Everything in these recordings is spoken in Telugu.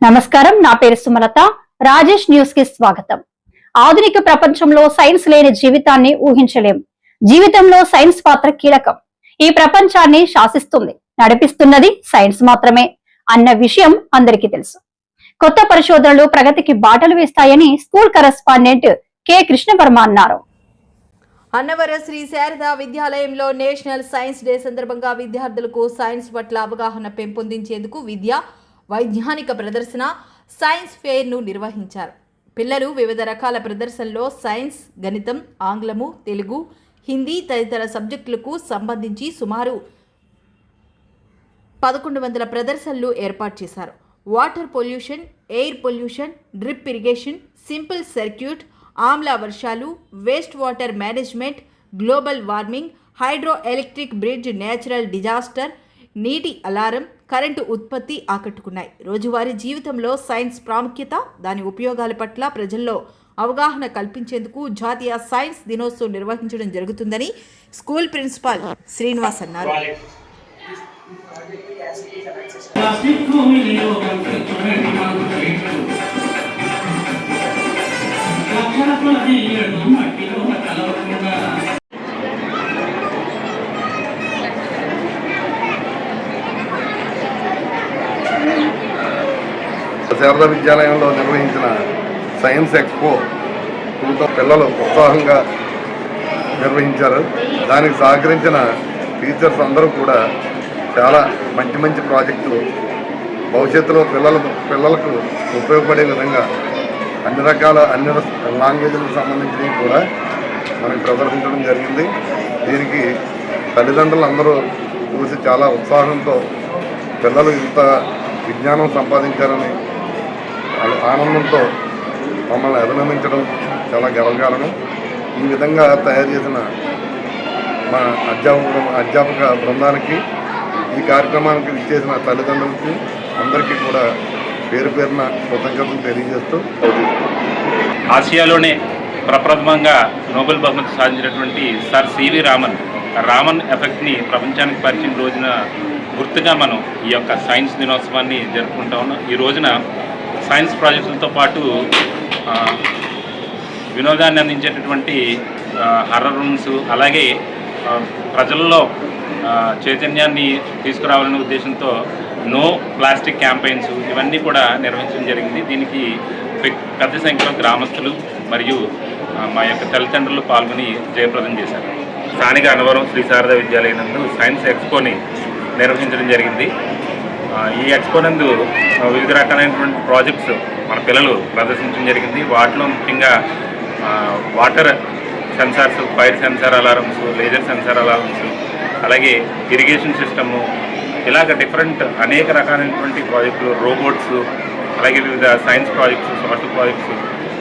నమస్కారం, నా పేరు సుమలత. రాజేష్ న్యూస్ కి స్వాగతం. ఆధునిక ప్రపంచంలో సైన్స్ లేని జీవితాన్ని ఊహించలేం. జీవితంలో సైన్స్ పాత్ర కీలకం. ఈ ప్రపంచాన్ని శాసిస్తుంది, నడిపిస్తున్నది సైన్స్ మాత్రమే అన్న విషయం అందరికీ తెలుసు. కొత్త పరిశోధనలు ప్రగతికి బాటలు వేస్తాయని స్కూల్ కరెస్పాండెంట్ కె కృష్ణవర్మ అన్నారు. అన్నవరం శ్రీ శారదా విద్యాలయంలో నేషనల్ సైన్స్ డే సందర్భంగా విద్యార్థులకు సైన్స్ పట్ల అవగాహన పెంపొందించేందుకు విద్య, వైజ్ఞానిక ప్రదర్శన, సైన్స్ ఫెయిర్ను నిర్వహించారు. పిల్లలు వివిధ రకాల ప్రదర్శనలో సైన్స్, గణితం, ఆంగ్లము, తెలుగు, హిందీ తదితర సబ్జెక్టులకు సంబంధించి సుమారు 1100 ప్రదర్శనలు ఏర్పాటు చేశారు. Water pollution, air pollution, drip irrigation, simple circuit, ఆమ్ల వర్షాలు, waste water management, global warming, hydro electric bridge, natural disaster, నీటి అలారం, కరెంటు ఉత్పత్తి ఆకట్టుకున్నాయి. రోజువారీ జీవితంలో సైన్స్ ప్రాముఖ్యత, దాని ఉపయోగాల పట్ల ప్రజల్లో అవగాహన కల్పించేందుకు జాతీయ సైన్స్ దినోత్సవం నిర్వహించడం జరుగుతుందని స్కూల్ ప్రిన్సిపాల్ శ్రీనివాస్ అన్నారు. శారదా విద్యాలయంలో నిర్వహించిన సైన్స్ ఎక్స్పో పిల్లలు ఉత్సాహంగా నిర్వహించారు. దానికి సహకరించిన టీచర్స్ అందరూ కూడా చాలా మంచి మంచి ప్రాజెక్టులు భవిష్యత్తులో పిల్లలకు ఉపయోగపడే విధంగా అన్ని లాంగ్వేజ్లకు సంబంధించినవి కూడా మనకి ప్రదర్శించడం జరిగింది. దీనికి తల్లిదండ్రులు అందరూ చూసి చాలా ఉత్సాహంతో పిల్లలు ఇంత విజ్ఞానం సంపాదించారని ఆనందంతో మమ్మల్ని అభినందించడం చాలా గర్వకారణం. ఈ విధంగా తయారు చేసిన మా అధ్యాపక బృందానికి, ఈ కార్యక్రమానికి ఇచ్చేసిన తల్లిదండ్రులకి అందరికీ కూడా పేరు పేరున కృతజ్ఞతలు తెలియజేస్తూ, ఆసియాలోనే ప్రప్రథమంగా నోబెల్ బహుమతి సాధించినటువంటి సర్ సివి రామన్ ఎఫెక్ట్ని ప్రపంచానికి పరిచిన రోజున గుర్తుగా మనం ఈ యొక్క సైన్స్ దినోత్సవాన్ని జరుపుకుంటా ఉన్నాం. ఈ రోజున సైన్స్ ప్రాజెక్టులతో పాటు వినోదాన్ని అందించేటటువంటి హర్రర్ రూమ్స్, అలాగే ప్రజల్లో చైతన్యాన్ని తీసుకురావాలనే ఉద్దేశంతో నో ప్లాస్టిక్ క్యాంపెయిన్స్ ఇవన్నీ కూడా నిర్వహించడం జరిగింది. దీనికి పెద్ద సంఖ్యలో గ్రామస్తులు మరియు మా యొక్క తల్లిదండ్రులు పాల్గొని జయప్రదం చేశారు. స్థానిక అన్నవరం శ్రీ శారదా విద్యాలయం నందు సైన్స్ ఎక్స్పోని నిర్వహించడం జరిగింది. ఈ ఎక్స్పో నందు వివిధ రకాలైనటువంటి ప్రాజెక్ట్స్ మన పిల్లలు ప్రదర్శించడం జరిగింది. వాటిలో ముఖ్యంగా water sensors, fire sensor alarms, laser sensor alarms, అలాగే ఇరిగేషన్ సిస్టము, ఇలాగ డిఫరెంట్ అనేక రకాలైనటువంటి ప్రాజెక్టులు, రోబోట్స్, అలాగే వివిధ సైన్స్ ప్రాజెక్ట్స్, సోషల్ ప్రాజెక్ట్స్,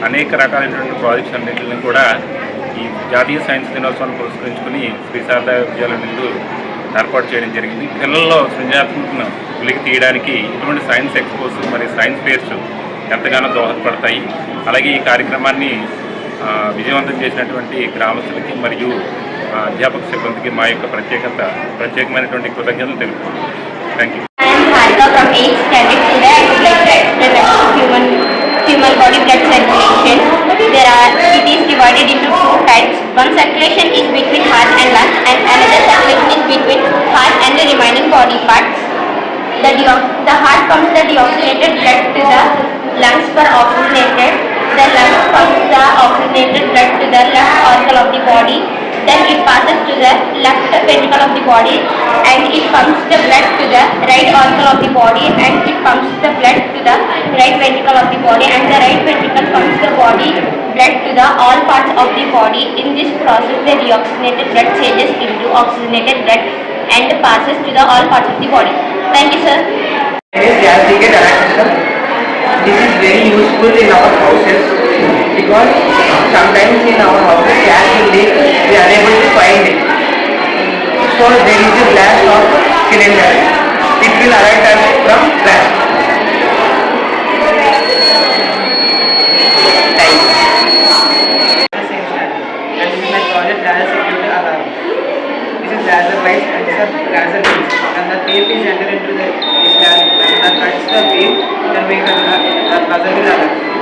అనేక రకాలైనటువంటి ప్రాజెక్ట్స్ అన్నింటిని కూడా ఈ జాతీయ సైన్స్ దినోత్సవాన్ని పురస్కరించుకుని శ్రీ శారదా విద్యాలయం నందు ఏర్పాటు చేయడం జరిగింది. పిల్లల్లో సృజనాత్మకతను వెలికి తీయడానికి ఇటువంటి సైన్స్ ఎక్స్పోస్ మరియు సైన్స్ ఫేర్స్ ఎంతగానో దోహదపడతాయి. అలాగే ఈ కార్యక్రమాన్ని విజయవంతం చేసినటువంటి గ్రామస్తులకి మరియు అధ్యాపక సిబ్బందికి మా యొక్క ప్రత్యేకమైనటువంటి కృతజ్ఞతలు తెలుపుతున్నాం. Thank you. Human body blood circulation. It is divided into two types. One circulation is between heart and lungs, and another circulation is between heart and the remaining body parts. The heart pumps the deoxygenated blood to the lungs for oxygenated. The lungs pumps the oxygenated blood to the left auricle of the body. Then it passes to the left ventricle of the body, and it pumps the blood to the right auricle of the body, and it pumps the blood to the right ventricle of the body, and the right ventricle pumps the body blood to the all parts of the body. In this process, the deoxygenated blood changes into oxygenated blood and passes to the all parts of the body. Thank you, sir. Gas leakage alert system. This is very useful in our houses because sometimes in our houses gas will leak, we are unable to find it. So there is a blast of cylinder. It will alert us from blast. Laser-wise and laser-based, and the tape is entered into the Islamic, and the cuts the wheel, then make a puzzle with others.